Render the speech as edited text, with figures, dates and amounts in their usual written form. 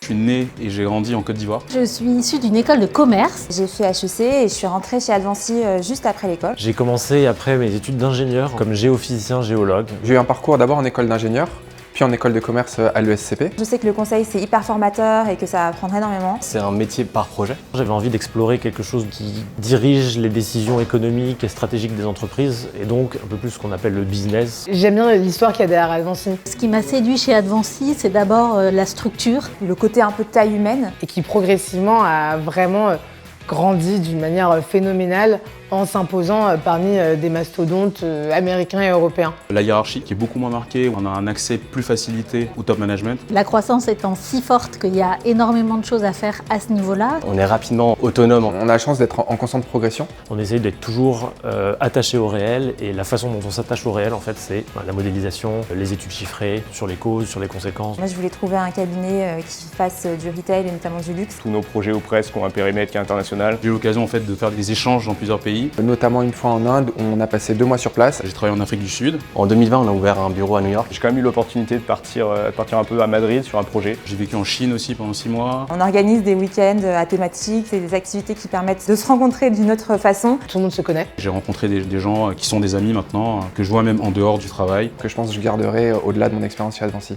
Je suis né et j'ai grandi en Côte d'Ivoire. Je suis issue d'une école de commerce. J'ai fait HEC et je suis rentrée chez Advancy juste après l'école. J'ai commencé après mes études d'ingénieur comme géophysicien, géologue. J'ai eu un parcours d'abord en école d'ingénieur, puis en école de commerce à l'ESCP. Je sais que le conseil c'est hyper formateur et que ça apprendra énormément. C'est un métier par projet. J'avais envie d'explorer quelque chose qui dirige les décisions économiques et stratégiques des entreprises et donc un peu plus ce qu'on appelle le business. J'aime bien l'histoire qu'il y a derrière Advancy. Ce qui m'a séduit chez Advancy, c'est d'abord la structure. Le côté un peu de taille humaine. Et qui progressivement a vraiment grandi d'une manière phénoménale en s'imposant parmi des mastodontes américains et européens. La hiérarchie qui est beaucoup moins marquée, on a un accès plus facilité au top management. La croissance étant si forte qu'il y a énormément de choses à faire à ce niveau-là. On est rapidement autonome. On a la chance d'être en constante progression. On essaye d'être toujours attaché au réel et la façon dont on s'attache au réel en fait c'est la modélisation, les études chiffrées sur les causes, sur les conséquences. Moi je voulais trouver un cabinet qui fasse du retail et notamment du luxe. Tous nos projets ou presque ont un périmètre qui est international. J'ai eu l'occasion en fait de faire des échanges dans plusieurs pays. Notamment une fois en Inde où on a passé 2 mois sur place. J'ai travaillé en Afrique du Sud. En 2020 on a ouvert un bureau à New York. J'ai quand même eu l'opportunité de partir un peu à Madrid sur un projet. J'ai vécu en Chine aussi pendant 6 mois. On organise des week-ends à thématiques, c'est des activités qui permettent de se rencontrer d'une autre façon. Tout le monde se connaît. J'ai rencontré des gens qui sont des amis maintenant, que je vois même en dehors du travail. Que je pense que je garderai au-delà de mon expérience chez Advancy.